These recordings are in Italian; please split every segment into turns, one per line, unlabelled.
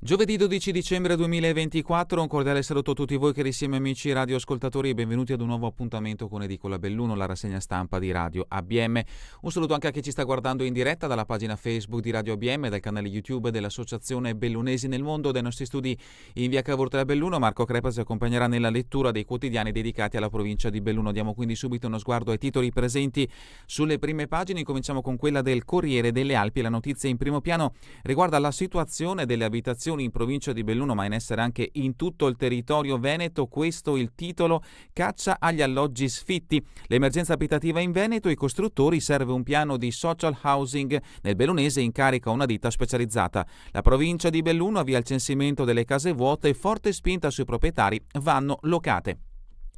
Giovedì 12 dicembre 2024, un cordiale saluto a tutti voi carissimi amici radioascoltatori e benvenuti ad un nuovo appuntamento con Edicola Belluno, la rassegna stampa di Radio ABM. Un saluto anche a chi ci sta guardando in diretta dalla pagina Facebook di Radio ABM, dal canale YouTube dell'Associazione Bellunesi nel Mondo, dai nostri studi in via Cavour 3 Belluno. Marco Crepa ci accompagnerà nella lettura dei quotidiani dedicati alla provincia di Belluno. Diamo quindi subito uno sguardo ai titoli presenti sulle prime pagine. Cominciamo con quella del Corriere delle Alpi. La notizia in primo piano riguarda la situazione delle abitazioni in provincia di Belluno, ma in essere anche in tutto il territorio veneto. Questo il titolo: caccia agli alloggi sfitti. L'emergenza abitativa in Veneto, i costruttori, serve un piano di social housing. Nel bellunese in carica una ditta specializzata. La provincia di Belluno avvia il censimento delle case vuote e forte spinta sui proprietari, vanno locate.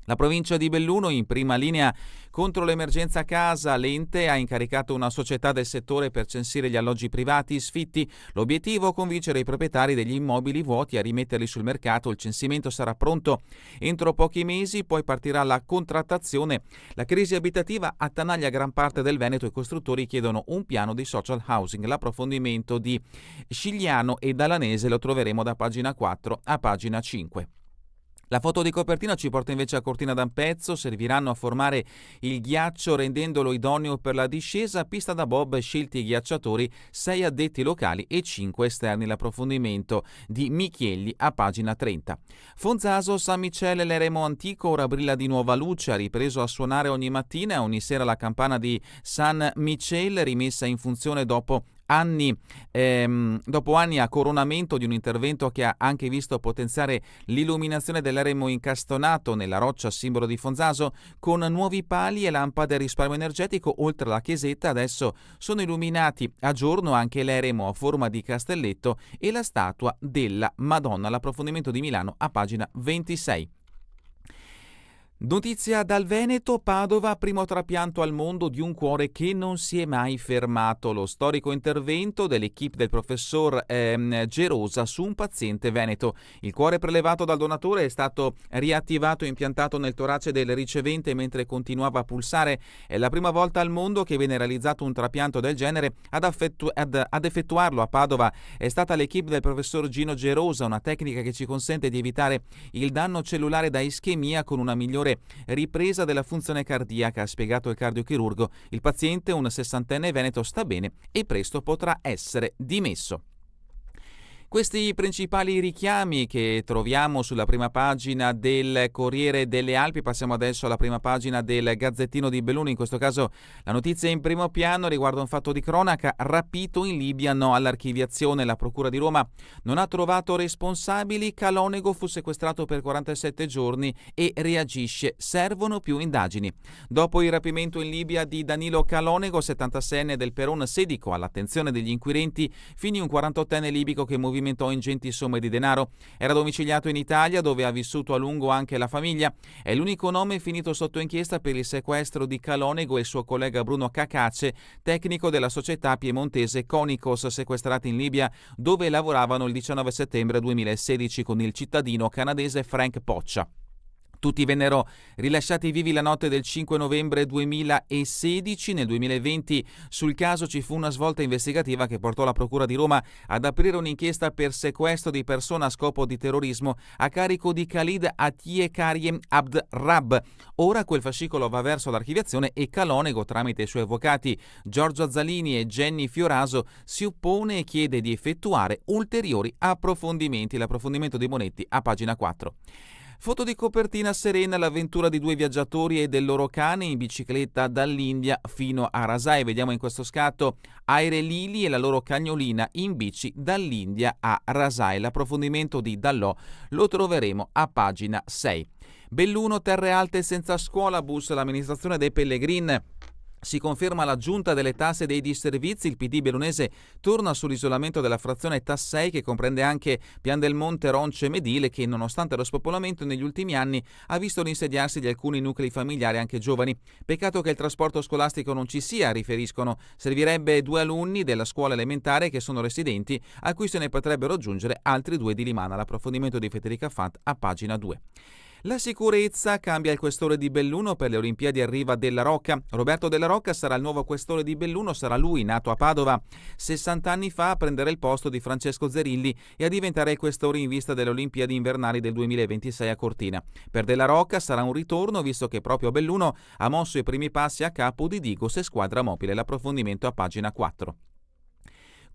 La provincia di Belluno in prima linea contro l'emergenza casa. L'ente ha incaricato una società del settore per censire gli alloggi privati sfitti. L'obiettivo: convincere i proprietari degli immobili vuoti a rimetterli sul mercato. Il censimento sarà pronto entro pochi mesi, poi partirà la contrattazione. La crisi abitativa attanaglia gran parte del Veneto. I costruttori chiedono un piano di social housing. L'approfondimento di Scigliano e Dalanese lo troveremo da pagina 4 a pagina 5. La foto di copertina ci porta invece a Cortina d'Ampezzo. Serviranno a formare il ghiaccio rendendolo idoneo per la discesa. Pista da bob, scelti i ghiacciatori, 6 addetti locali e 5 esterni. L'approfondimento di Michielli a pagina 30. Fonzaso, San Micele, l'eremo antico ora brilla di nuova luce. Ha ripreso a suonare ogni mattina e ogni sera la campana di San Michele, rimessa in funzione dopo anni a coronamento di un intervento che ha anche visto potenziare l'illuminazione dell'eremo incastonato nella roccia simbolo di Fonzaso con nuovi pali e lampade a risparmio energetico. Oltre alla chiesetta adesso sono illuminati a giorno anche l'eremo a forma di castelletto e la statua della Madonna. L'approfondimento di Milano a pagina 26. Notizia dal Veneto. Padova, primo trapianto al mondo di un cuore che non si è mai fermato. Lo storico intervento dell'equipe del professor Gerosa su un paziente veneto. Il cuore prelevato dal donatore è stato riattivato e impiantato nel torace del ricevente mentre continuava a pulsare. È la prima volta al mondo che viene realizzato un trapianto del genere. Ad effettuarlo a Padova è stata l'equipe del professor Gino Gerosa, una tecnica che ci consente di evitare il danno cellulare da ischemia con una migliore ripresa della funzione cardiaca, ha spiegato il cardiochirurgo. Il paziente, un 60enne veneto, sta bene e presto potrà essere dimesso. Questi i principali richiami che troviamo sulla prima pagina del Corriere delle Alpi. Passiamo adesso alla prima pagina del Gazzettino di Belluno. In questo caso la notizia in primo piano riguarda un fatto di cronaca: rapito in Libia, no all'archiviazione. La Procura di Roma non ha trovato responsabili. Calonego fu sequestrato per 47 giorni e reagisce. Servono più indagini. Dopo il rapimento in Libia di Danilo Calonego, 76enne del Peron Sedico, all'attenzione degli inquirenti finì un 48enne libico che movimentò ingenti somme di denaro. Era domiciliato in Italia, dove ha vissuto a lungo anche la famiglia. È l'unico nome finito sotto inchiesta per il sequestro di Calonego e il suo collega Bruno Cacace, tecnico della società piemontese Conicos, sequestrati in Libia, dove lavoravano il 19 settembre 2016 con il cittadino canadese Frank Poccia. Tutti vennero rilasciati vivi la notte del 5 novembre 2016. Nel 2020 sul caso ci fu una svolta investigativa che portò la Procura di Roma ad aprire un'inchiesta per sequestro di persona a scopo di terrorismo a carico di Khalid Atie Karim Abd Rab. Ora quel fascicolo va verso l'archiviazione e Calonego, tramite i suoi avvocati Giorgio Azzalini e Jenny Fioraso, si oppone e chiede di effettuare ulteriori approfondimenti. L'approfondimento di Bonetti a pagina 4. Foto di copertina serena: l'avventura di due viaggiatori e del loro cane in bicicletta dall'India fino a Rasai. Vediamo in questo scatto Aire Lili e la loro cagnolina in bici dall'India a Rasai. L'approfondimento di Dallò lo troveremo a pagina 6. Belluno, terre alte senza scuolabus. L'amministrazione dei Pellegrin si conferma la giunta delle tasse e dei disservizi. Il PD bellunese torna sull'isolamento della frazione Tassei, che comprende anche Pian del Monte, Ronce e Medile, che nonostante lo spopolamento negli ultimi anni ha visto l'insediarsi di alcuni nuclei familiari anche giovani. Peccato che il trasporto scolastico non ci sia, riferiscono. Servirebbe 2 alunni della scuola elementare che sono residenti, a cui se ne potrebbero aggiungere altri 2 di Limana. L'approfondimento di Federica Fant a pagina 2. La sicurezza, cambia il questore di Belluno, per le Olimpiadi arriva Della Rocca. Roberto Della Rocca sarà il nuovo questore di Belluno, sarà lui, nato a Padova 60 anni fa, a prendere il posto di Francesco Zerilli e a diventare il questore in vista delle Olimpiadi invernali del 2026 a Cortina. Per Della Rocca sarà un ritorno, visto che proprio Belluno ha mosso i primi passi a capo di Digos e squadra mobile. L'approfondimento a pagina 4.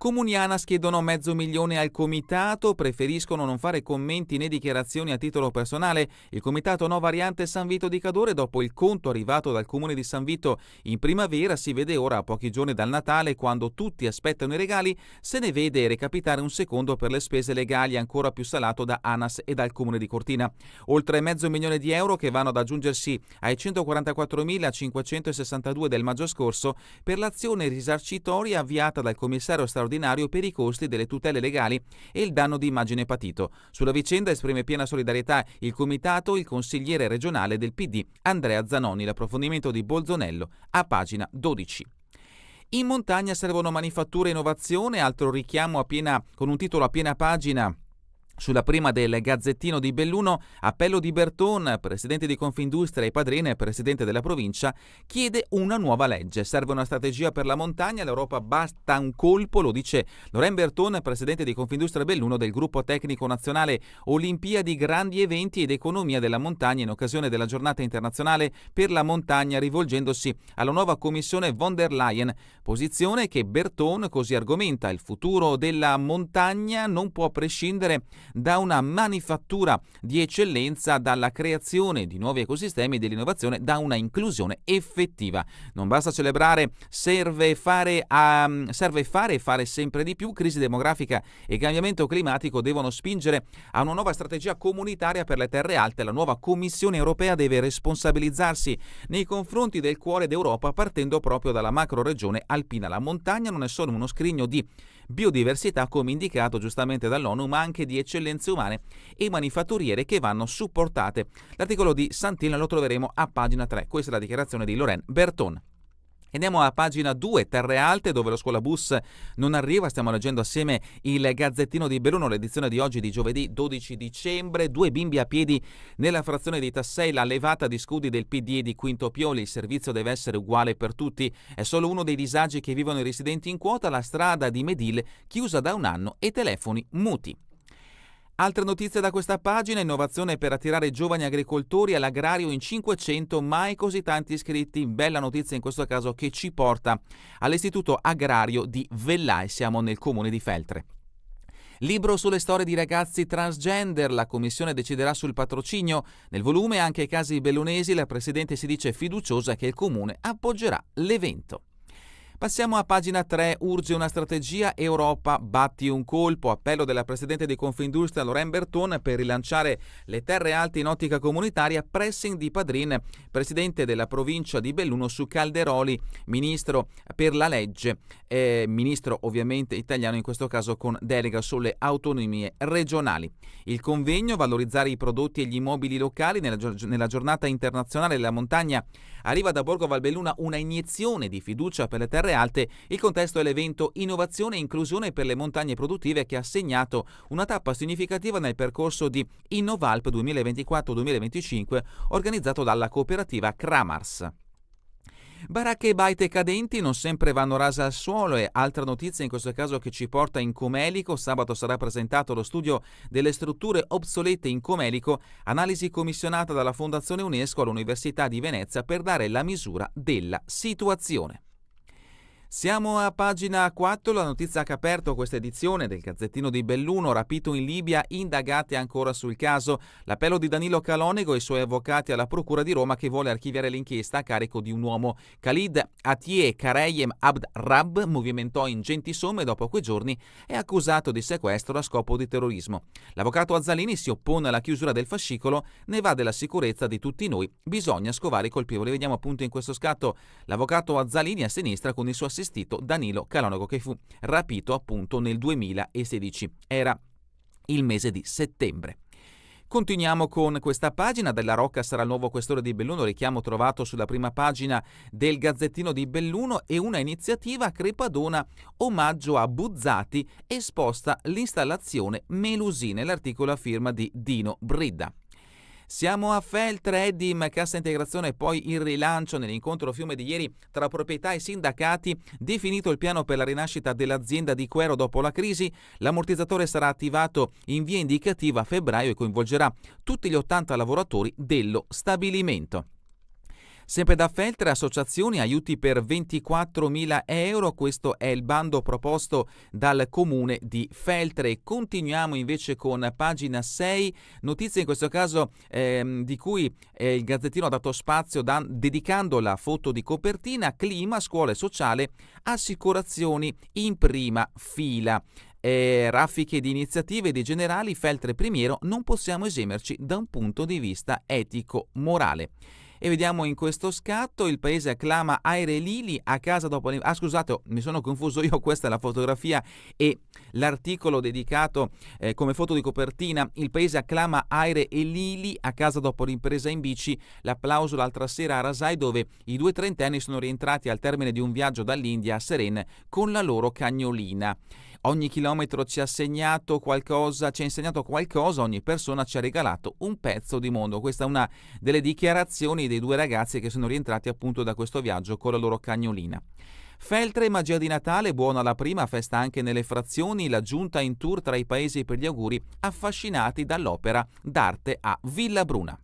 Comunianas chiedono 500.000 al comitato, preferiscono non fare commenti né dichiarazioni a titolo personale. Il comitato No Variante San Vito di Cadore, dopo il conto arrivato dal comune di San Vito in primavera, si vede ora a pochi giorni dal Natale, quando tutti aspettano i regali, se ne vede recapitare un secondo per le spese legali, ancora più salato da ANAS e dal comune di Cortina. Oltre €500.000 che vanno ad aggiungersi ai 144.562 del maggio scorso per l'azione risarcitoria avviata dal commissario straordinario per i costi delle tutele legali e il danno di immagine patito. Sulla vicenda esprime piena solidarietà il comitato, il consigliere regionale del PD Andrea Zanoni. L'approfondimento di Bolzonello a pagina 12. In montagna servono manifatture e innovazione, altro richiamo con un titolo a piena pagina. Sulla prima del Gazzettino di Belluno, appello di Berton, presidente di Confindustria e padrone, presidente della provincia, chiede una nuova legge. Serve una strategia per la montagna, l'Europa basta un colpo, lo dice Laurent Berton, presidente di Confindustria Belluno del gruppo tecnico nazionale Olimpiadi, grandi eventi ed economia della montagna in occasione della giornata internazionale per la montagna, rivolgendosi alla nuova commissione von der Leyen. Posizione che Berton così argomenta: il futuro della montagna non può prescindere da una manifattura di eccellenza, dalla creazione di nuovi ecosistemi e dell'innovazione, da una inclusione effettiva. Non basta celebrare, serve fare e fare sempre di più. Crisi demografica e cambiamento climatico devono spingere a una nuova strategia comunitaria per le terre alte. La nuova Commissione europea deve responsabilizzarsi nei confronti del cuore d'Europa, partendo proprio dalla macro-regione alpina. La montagna non è solo uno scrigno di biodiversità, come indicato giustamente dall'ONU, ma anche di eccellenze umane e manifatturiere che vanno supportate. L'articolo di Santillan lo troveremo a pagina 3. Questa è la dichiarazione di Laurent Berton. Andiamo a pagina 2, Terre Alte, dove lo scuolabus non arriva. Stiamo leggendo assieme il Gazzettino di Belluno, l'edizione di oggi di giovedì 12 dicembre. 2 bimbi a piedi nella frazione di Tassei, la levata di scudi del PD e di Quinto Pioli. Il servizio deve essere uguale per tutti. È solo uno dei disagi che vivono i residenti in quota. La strada di Medil chiusa da un anno e telefoni muti. Altre notizie da questa pagina: innovazione per attirare giovani agricoltori all'agrario in 500, mai così tanti iscritti. Bella notizia in questo caso, che ci porta all'Istituto Agrario di Vellai, siamo nel comune di Feltre. Libro sulle storie di ragazzi transgender, la commissione deciderà sul patrocinio. Nel volume anche i casi bellunesi, la presidente si dice fiduciosa che il comune appoggerà l'evento. Passiamo a pagina 3, urge una strategia Europa, batti un colpo, appello della Presidente di Confindustria Laurent Berton per rilanciare le terre alte in ottica comunitaria, pressing di Padrin, Presidente della provincia di Belluno su Calderoli, Ministro per la legge, Ministro ovviamente italiano in questo caso con delega sulle autonomie regionali. Il convegno, valorizzare i prodotti e gli immobili locali nella giornata internazionale della montagna, arriva da Borgo Valbelluna una iniezione di fiducia per le terre alte. Il contesto è l'evento Innovazione e Inclusione per le montagne produttive, che ha segnato una tappa significativa nel percorso di Innovalp 2024-2025 organizzato dalla cooperativa Kramars. Baracche e baite cadenti non sempre vanno rase al suolo. E altra notizia in questo caso che ci porta in Comelico. Sabato sarà presentato lo studio delle strutture obsolete in Comelico, analisi commissionata dalla Fondazione UNESCO all'Università di Venezia per dare la misura della situazione. Siamo a pagina 4, la notizia che ha aperto questa edizione del Gazzettino di Belluno: rapito in Libia, indagate ancora sul caso. L'appello di Danilo Calonego e i suoi avvocati alla Procura di Roma, che vuole archiviare l'inchiesta a carico di un uomo. Khalid Atieh Kareyem Abd Rab movimentò ingenti somme, dopo quei giorni è accusato di sequestro a scopo di terrorismo. L'avvocato Azzalini si oppone alla chiusura del fascicolo, ne va della sicurezza di tutti noi, bisogna scovare i colpevoli. Vediamo appunto in questo scatto l'avvocato Azzalini a sinistra con il suo assistito Danilo Calonego, che fu rapito appunto nel 2016. Era il mese di settembre. Continuiamo con questa pagina. Della Rocca sarà il nuovo questore di Belluno, richiamo trovato sulla prima pagina del Gazzettino di Belluno, e una iniziativa a Crepadona, omaggio a Buzzati, esposta l'installazione Melusine, l'articolo a firma di Dino Bridda. Siamo a Feltre, Edim, cassa integrazione e poi il rilancio nell'incontro fiume di ieri tra proprietà e sindacati. Definito il piano per la rinascita dell'azienda di Quero dopo la crisi, l'ammortizzatore sarà attivato in via indicativa a febbraio e coinvolgerà tutti gli 80 lavoratori dello stabilimento. Sempre da Feltre, associazioni, aiuti per 24.000 euro, questo è il bando proposto dal comune di Feltre. Continuiamo invece con pagina 6, notizie in questo caso di cui il Gazzettino ha dato spazio dedicando la foto di copertina: clima, scuola e sociale, assicurazioni in prima fila. Raffiche di iniziative di generali, Feltre Primiero, non possiamo esimerci da un punto di vista etico-morale. E vediamo in questo scatto: il paese acclama Aire Lili a casa dopo... scusate, mi sono confuso io, questa è la fotografia e l'articolo dedicato come foto di copertina. Il paese acclama Aire e Lili a casa dopo l'impresa in bici. L'applauso l'altra sera a Rasai, dove i due trentenni sono rientrati al termine di un viaggio dall'India a Seren con la loro cagnolina. Ogni chilometro ci ha insegnato qualcosa, ogni persona ci ha regalato un pezzo di mondo. Questa è una delle dichiarazioni dei due ragazzi che sono rientrati appunto da questo viaggio con la loro cagnolina. Feltre, magia di Natale, buona la prima, festa anche nelle frazioni, la giunta in tour tra i paesi per gli auguri, affascinati dall'opera d'arte a Villabruna.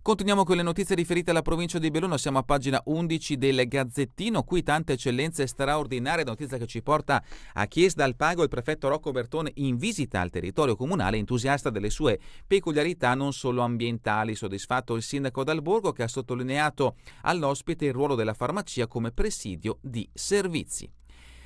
Continuiamo con le notizie riferite alla provincia di Belluno, siamo a pagina 11 del Gazzettino, qui tante eccellenze straordinarie, notizia che ci porta a Chies dal Pago. Il prefetto Rocco Bertone in visita al territorio comunale, entusiasta delle sue peculiarità non solo ambientali. Soddisfatto il sindaco d'Alborgo, che ha sottolineato all'ospite il ruolo della farmacia come presidio di servizi.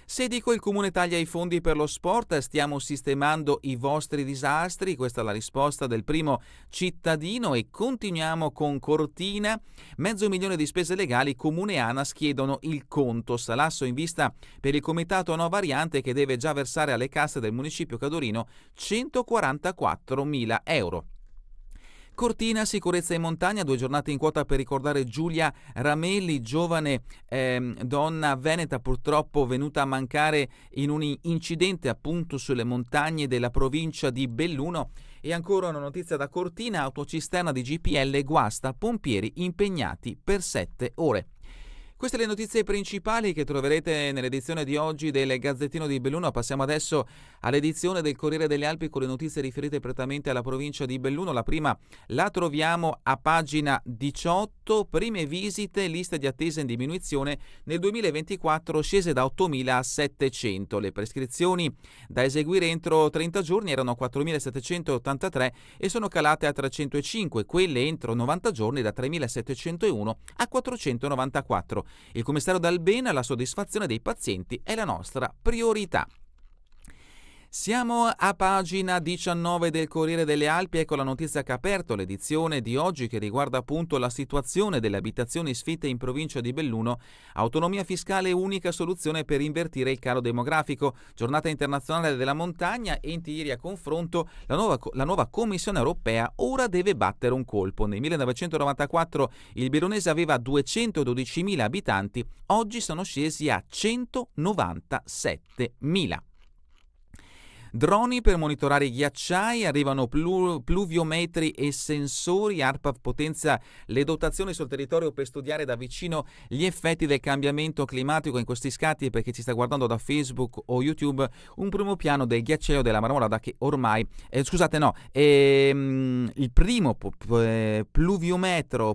Se dico il comune taglia i fondi per lo sport, stiamo sistemando i vostri disastri, questa è la risposta del primo cittadino. E continuiamo con Cortina, 500.000 di spese legali, comune e ANAS chiedono il conto, salasso in vista per il comitato No Variante che deve già versare alle casse del municipio cadorino 144.000 euro. Cortina, sicurezza in montagna, 2 giornate in quota per ricordare Giulia Ramelli, giovane donna veneta purtroppo venuta a mancare in un incidente appunto sulle montagne della provincia di Belluno. E ancora una notizia da Cortina: autocisterna di GPL guasta, pompieri impegnati per 7 ore. Queste le notizie principali che troverete nell'edizione di oggi del Gazzettino di Belluno. Passiamo adesso all'edizione del Corriere delle Alpi con le notizie riferite prettamente alla provincia di Belluno. La prima la troviamo a pagina 18, prime visite, lista di attesa in diminuzione, nel 2024 scese da 8.000 a 700. Le prescrizioni da eseguire entro 30 giorni erano 4.783 e sono calate a 305, quelle entro 90 giorni da 3.701 a 494. Il commissario D'Albena: la soddisfazione dei pazienti è la nostra priorità. Siamo a pagina 19 del Corriere delle Alpi, ecco la notizia che ha aperto l'edizione di oggi, che riguarda appunto la situazione delle abitazioni sfitte in provincia di Belluno. Autonomia fiscale, unica soluzione per invertire il calo demografico. Giornata internazionale della montagna, enti ieri a confronto, la nuova Commissione europea ora deve battere un colpo. Nel 1994 il Bellunese aveva 212.000 abitanti, oggi sono scesi a 197.000. Droni per monitorare i ghiacciai, arrivano pluviometri e sensori. ARPAV potenzia le dotazioni sul territorio per studiare da vicino gli effetti del cambiamento climatico. In questi scatti, per chi ci sta guardando da Facebook o YouTube, un primo piano del ghiacciaio della Marmolada che ormai il primo pluviometro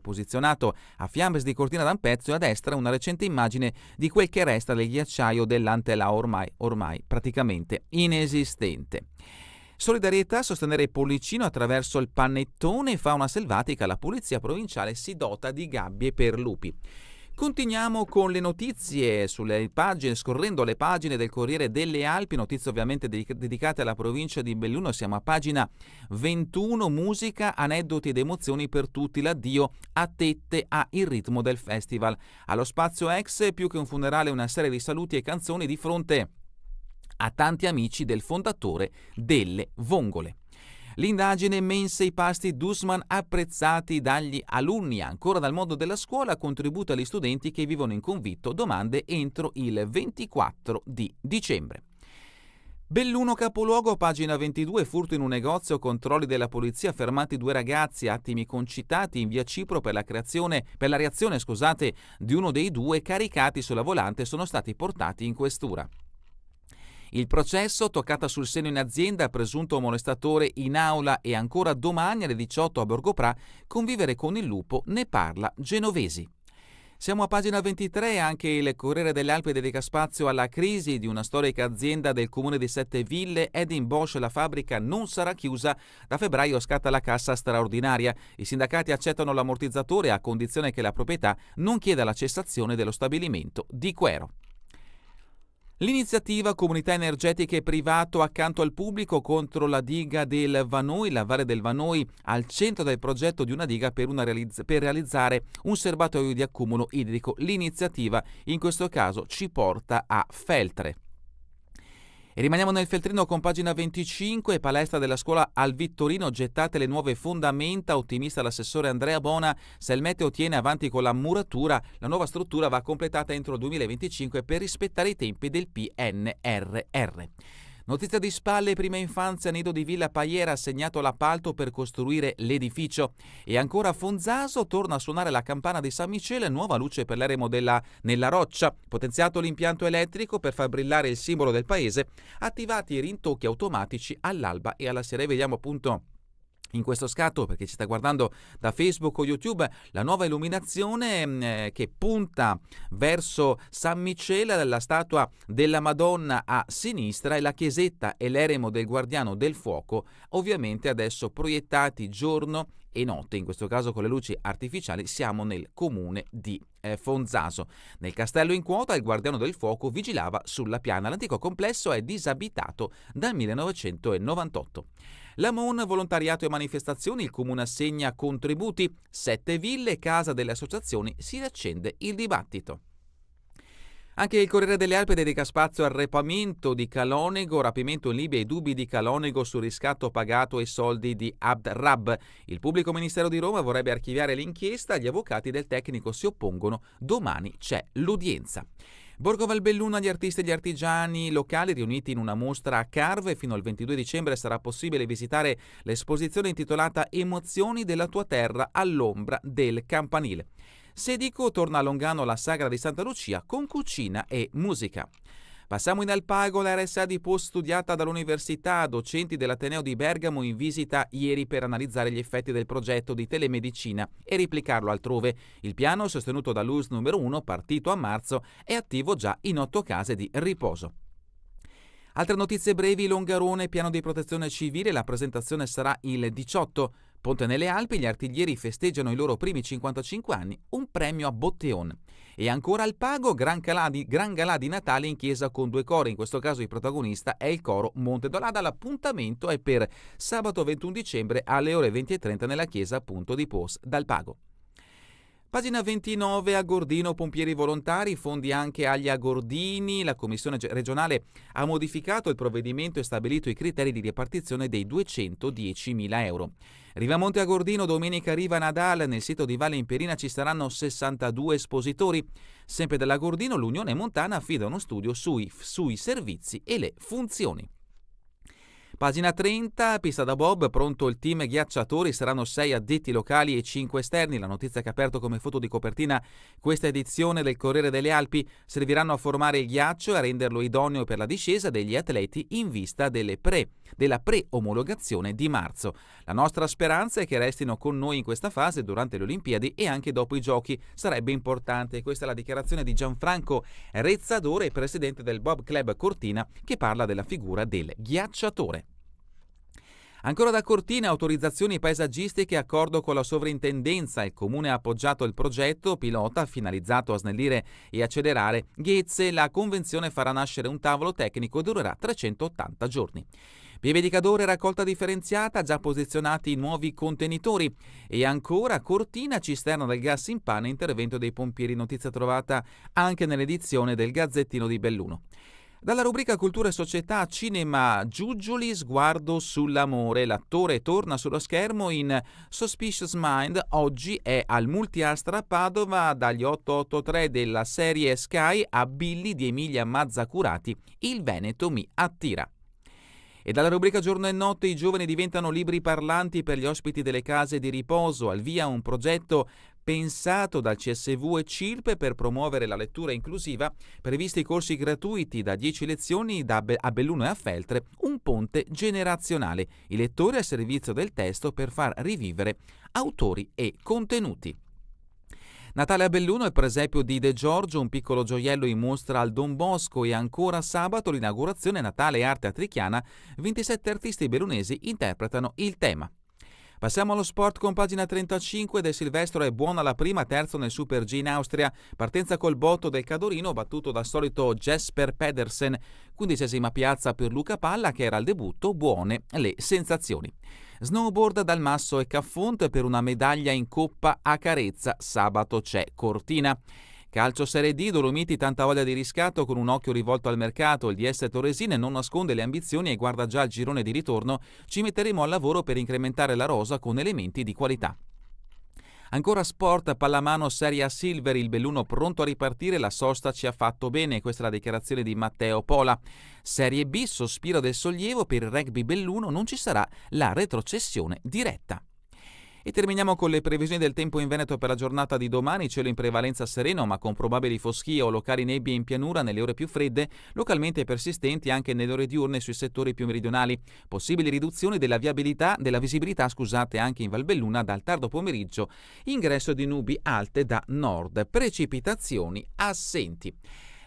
posizionato a Fiames di Cortina d'Ampezzo, e a destra una recente immagine di quel che resta del ghiacciaio dell'Antela, ormai praticamente inesistente. Solidarietà, sostenere Pollicino attraverso il panettone. Fauna selvatica, la polizia provinciale si dota di gabbie per lupi. Continuiamo con le notizie sulle pagine, scorrendo le pagine del Corriere delle Alpi, notizie ovviamente dedicate alla provincia di Belluno. Siamo a pagina 21, musica, aneddoti ed emozioni per tutti, l'addio a Tette a Il ritmo del festival. Allo Spazio Ex, più che un funerale, una serie di saluti e canzoni di fronte a tanti amici del fondatore delle Vongole. L'indagine mense i pasti Dussman apprezzati dagli alunni. Ancora dal mondo della scuola, contributo agli studenti che vivono in convitto, domande entro il 24 di dicembre. Belluno capoluogo, pagina 22, furto in un negozio, controlli della polizia, fermati 2 ragazzi, attimi concitati in via Cipro per la reazione, di uno dei 2 caricati sulla volante sono stati portati in questura. Il processo, toccata sul seno in azienda, presunto molestatore in aula e ancora domani alle 18 a Borgopra, convivere con il lupo, ne parla Genovesi. Siamo a pagina 23, anche il Corriere delle Alpi dedica spazio alla crisi di una storica azienda del comune di Sette Ville. Ed Bosch, la fabbrica non sarà chiusa, da febbraio scatta la cassa straordinaria. I sindacati accettano l'ammortizzatore a condizione che la proprietà non chieda la cessazione dello stabilimento di Quero. L'iniziativa Comunità Energetiche Privato accanto al pubblico contro la diga del Vanoi, la Valle del Vanoi, al centro del progetto di una diga per realizzare un serbatoio di accumulo idrico. L'iniziativa in questo caso ci porta a Feltre. E rimaniamo nel Feltrino con pagina 25, palestra della scuola al Vittorino, gettate le nuove fondamenta, ottimista l'assessore Andrea Bona, se il meteo tiene avanti con la muratura, la nuova struttura va completata entro il 2025 per rispettare i tempi del PNRR. Notizia di spalle, prima infanzia, nido di Villa Paiera, assegnato l'appalto per costruire l'edificio. E ancora Fonzaso, torna a suonare la campana di San Michele, nuova luce per l'eremo nella roccia, potenziato l'impianto elettrico per far brillare il simbolo del paese, attivati i rintocchi automatici all'alba e alla sera. Vediamo appunto in questo scatto, perché ci sta guardando da Facebook o YouTube, la nuova illuminazione che punta verso San Michele, la statua della Madonna a sinistra e la chiesetta e l'eremo del Guardiano del Fuoco, ovviamente adesso proiettati giorno e notte, in questo caso con le luci artificiali. Siamo nel comune di Fonzaso. Nel castello in quota il Guardiano del Fuoco vigilava sulla piana. L'antico complesso è disabitato dal 1998. La MON, volontariato e manifestazioni, il comune assegna contributi, 7 ville, casa delle associazioni, si riaccende il dibattito. Anche il Corriere delle Alpi dedica spazio al rapimento di Calonego, rapimento in Libia, i dubbi di Calonego sul riscatto pagato e soldi di Abd Rab. Il pubblico ministero di Roma vorrebbe archiviare l'inchiesta, gli avvocati del tecnico si oppongono, domani c'è l'udienza. Borgo Valbelluna, gli artisti e gli artigiani locali riuniti in una mostra a Carve. Fino al 22 dicembre sarà possibile visitare l'esposizione intitolata Emozioni della tua terra all'ombra del campanile. Sedico, torna a Longano la Sagra di Santa Lucia con cucina e musica. Passiamo in Alpago, la RSA di Post studiata dall'Università, docenti dell'Ateneo di Bergamo in visita ieri per analizzare gli effetti del progetto di telemedicina e replicarlo altrove. Il piano, sostenuto dall'ULSS numero 1, partito a marzo, è attivo già in 8 case di riposo. Altre notizie brevi, Longarone, piano di protezione civile, la presentazione sarà il 18. Ponte nelle Alpi, gli artiglieri festeggiano i loro primi 55 anni, un premio a Botteon. E ancora Alpago, gran galà di Natale in chiesa con 2 cori, in questo caso il protagonista è il coro Monte Dolada. L'appuntamento è per sabato 21 dicembre alle ore 20:30 nella chiesa appunto di Pos d'Alpago. Pagina 29, Agordino, pompieri volontari, fondi anche agli Agordini. La Commissione regionale ha modificato il provvedimento e stabilito i criteri di ripartizione dei 210.000 euro. Rivamonte Agordino, domenica Riva Nadal, nel sito di Valle Imperina ci saranno 62 espositori. Sempre dell'Agordino, l'Unione Montana affida uno studio sui servizi e le funzioni. Pagina 30, pista da bob, pronto il team ghiacciatori, saranno 6 addetti locali e 5 esterni. La notizia che ha aperto come foto di copertina questa edizione del Corriere delle Alpi. Serviranno a formare il ghiaccio e a renderlo idoneo per la discesa degli atleti in vista della pre-omologazione di marzo. La nostra speranza è che restino con noi in questa fase durante le Olimpiadi e anche dopo i giochi. Sarebbe importante. Questa è la dichiarazione di Gianfranco Rezzadore, presidente del Bob Club Cortina, che parla della figura del ghiacciatore. Ancora da Cortina, autorizzazioni paesaggistiche, accordo con la sovrintendenza. Il comune ha appoggiato il progetto pilota finalizzato a snellire e accelerare Ghezze. La convenzione farà nascere un tavolo tecnico e durerà 380 giorni. Pieve di Cadore, raccolta differenziata, già posizionati i nuovi contenitori. E ancora Cortina, cisterna del gas in pane, intervento dei pompieri, notizia trovata anche nell'edizione del Gazzettino di Belluno. Dalla rubrica Cultura e Società, Cinema, Giugioli, sguardo sull'amore. L'attore torna sullo schermo in Suspicious Mind, oggi è al Multiastra a Padova dagli 883 della serie Sky a Billy di Emilia Mazzacurati, Il Veneto mi attira. E dalla rubrica Giorno e Notte i giovani diventano libri parlanti per gli ospiti delle case di riposo, al via un progetto pensato dal CSV e CIRP per promuovere la lettura inclusiva, previsti corsi gratuiti da 10 lezioni a Belluno e a Feltre, un ponte generazionale, i lettori al servizio del testo per far rivivere autori e contenuti. Natale a Belluno è presepio di De Giorgio, un piccolo gioiello in mostra al Don Bosco, e ancora sabato l'inaugurazione Natale e Arte Atrichiana, 27 artisti bellunesi interpretano il tema. Passiamo allo sport con pagina 35. De Silvestro è buona la prima, terzo nel Super G in Austria, partenza col botto del Cadorino battuto dal solito Jesper Pedersen, 15ª piazza per Luca Palla che era al debutto, buone le sensazioni. Snowboard dal Masso e Caffont per una medaglia in Coppa a Carezza, sabato c'è Cortina. Calcio Serie D, Dolomiti tanta voglia di riscatto con un occhio rivolto al mercato, il DS Torresine non nasconde le ambizioni e guarda già il girone di ritorno, ci metteremo al lavoro per incrementare la rosa con elementi di qualità. Ancora sport, pallamano Serie A Silver, il Belluno pronto a ripartire, la sosta ci ha fatto bene, questa è la dichiarazione di Matteo Pola. Serie B, sospiro del sollievo, per il rugby Belluno non ci sarà la retrocessione diretta. E terminiamo con le previsioni del tempo in Veneto per la giornata di domani, cielo in prevalenza sereno ma con probabili foschie o locali nebbie in pianura nelle ore più fredde, localmente persistenti anche nelle ore diurne sui settori più meridionali. Possibili riduzioni della visibilità anche in Valbelluna dal tardo pomeriggio, ingresso di nubi alte da nord, precipitazioni assenti.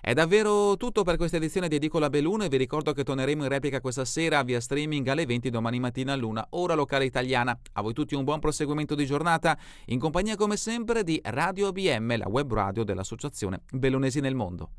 È davvero tutto per questa edizione di Edicola Belluno e vi ricordo che torneremo in replica questa sera via streaming alle 20 domani mattina all'1 ora locale italiana. A voi tutti un buon proseguimento di giornata in compagnia come sempre di Radio ABM, la web radio dell'Associazione Bellunesi nel Mondo.